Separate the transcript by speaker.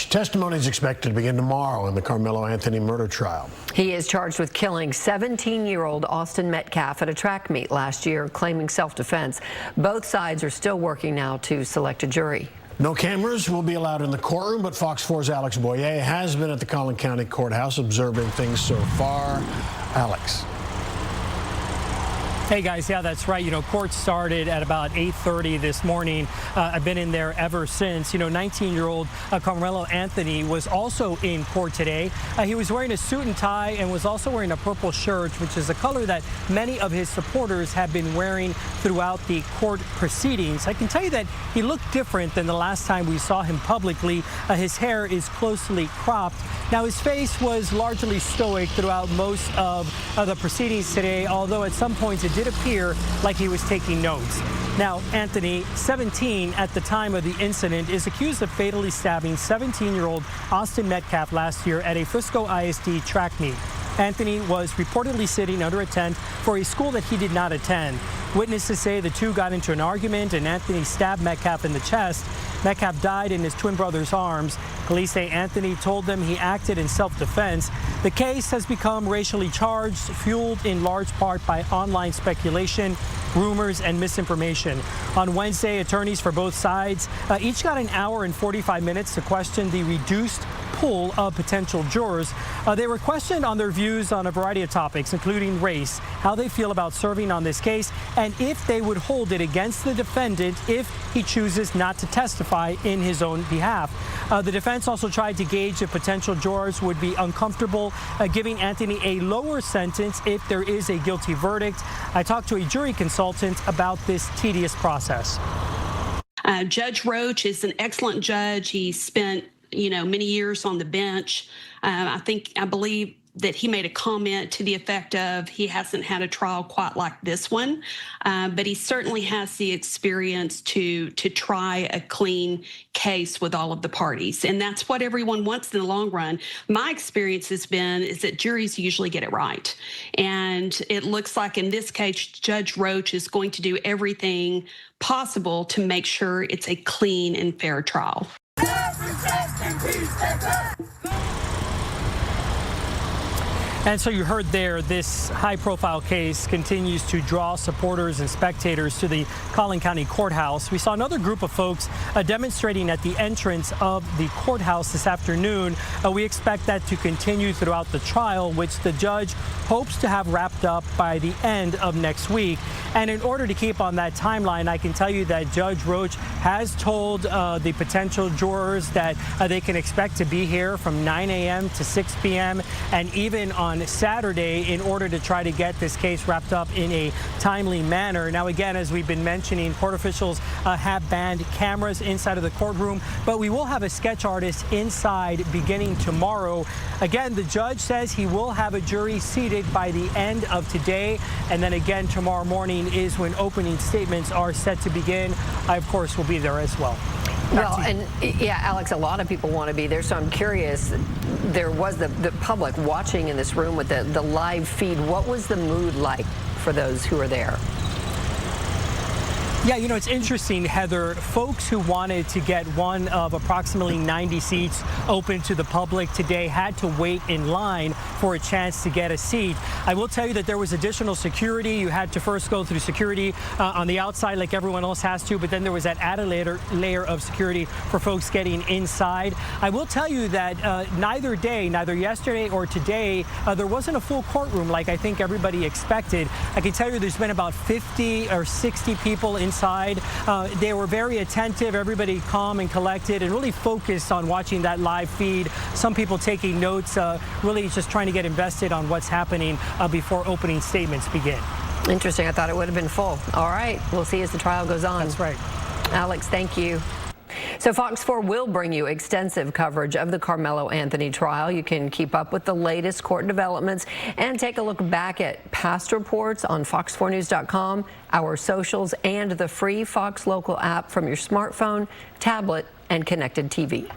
Speaker 1: Watch. Testimony is expected to begin tomorrow in the Karmelo Anthony murder trial.
Speaker 2: He is charged with killing 17-year-old Austin Metcalf at a track meet last year, claiming self-defense. Both sides are still working now to select a jury.
Speaker 1: No cameras will be allowed in the courtroom, but Fox 4's Alex Boyer has been at the Collin County Courthouse observing things so far. Alex.
Speaker 3: Hey guys, yeah, that's right. Court started at about 8:30 this morning. I've been in there ever since. 19-year-old Karmelo Anthony was also in court today. He was wearing a suit and tie and was also wearing a purple shirt, which is a color that many of his supporters have been wearing throughout the court proceedings. I can tell you that he looked different than the last time we saw him publicly. His hair is closely cropped. Now, his face was largely stoic throughout most of the proceedings today, although at some points it did appear like he was taking notes. Now, Anthony, 17 at the time of the incident, is accused of fatally stabbing 17-year-old Austin Metcalf last year at a Frisco ISD track meet. Anthony was reportedly sitting under a tent for a school that he did not attend. Witnesses say the two got into an argument and Anthony stabbed Metcalf in the chest. Metcalf died in his twin brother's arms. Police say Anthony told them he acted in self-defense. The case has become racially charged, fueled in large part by online speculation, rumors, and misinformation. On Wednesday, attorneys for both sides each got an hour and 45 minutes to question the reduced pool of potential jurors. They were questioned on their views on a variety of topics, including race, how they feel about serving on this case, and if they would hold it against the defendant if he chooses not to testify in his own behalf. The defense also tried to gauge if potential jurors would be uncomfortable giving Anthony a lower sentence if there is a guilty verdict. I talked to a jury consultant about this tedious process.
Speaker 4: Judge Roach is an excellent judge. He spent many years on the bench. I believe that he made a comment to the effect of he hasn't had a trial quite like this one, but he certainly has the experience to try a clean case with all of the parties, and that's what everyone wants in the long run. My experience has been is that juries usually get it right, and it looks like in this case Judge Roach is going to do everything possible to make sure it's a clean and fair trial.
Speaker 3: And so you heard there, this high-profile case continues to draw supporters and spectators to the Collin County Courthouse. We saw another group of folks demonstrating at the entrance of the courthouse this afternoon. We expect that to continue throughout the trial, which the judge hopes to have wrapped up by the end of next week. And in order to keep on that timeline, I can tell you that Judge Roach has told the potential jurors that they can expect to be here from 9 a.m. to 6 p.m. and even on Saturday in order to try to get this case wrapped up in a timely manner. Now, again, as we've been mentioning, court officials have banned cameras inside of the courtroom, but we will have a sketch artist inside beginning tomorrow. Again, the judge says he will have a jury seated by the end of today, and then again tomorrow morning is when opening statements are set to begin. I, of course, will be there as well.
Speaker 2: Well, and yeah, Alex, a lot of people want to be there, so I'm curious. There was the public watching in this room with the live feed. What was the mood like for those who were there?
Speaker 3: Yeah, it's interesting, Heather. Folks who wanted to get one of approximately 90 seats open to the public today had to wait in line for a chance to get a seat. I will tell you that there was additional security. You had to first go through security on the outside like everyone else has to, but then there was that added layer of security for folks getting inside. I will tell you that neither yesterday or today, there wasn't a full courtroom like I think everybody expected. I can tell you there's been about 50 or 60 people inside. They were very attentive, everybody calm and collected, and really focused on watching that live feed. Some people taking notes, really just trying to get invested on what's happening before opening statements begin.
Speaker 2: Interesting. I thought it would have been full. All right. We'll see as the trial goes on.
Speaker 3: That's right.
Speaker 2: Alex, thank you. So Fox 4 will bring you extensive coverage of the Karmelo Anthony trial. You can keep up with the latest court developments and take a look back at past reports on fox4news.com, our socials, and the free Fox Local app from your smartphone, tablet, and connected TV.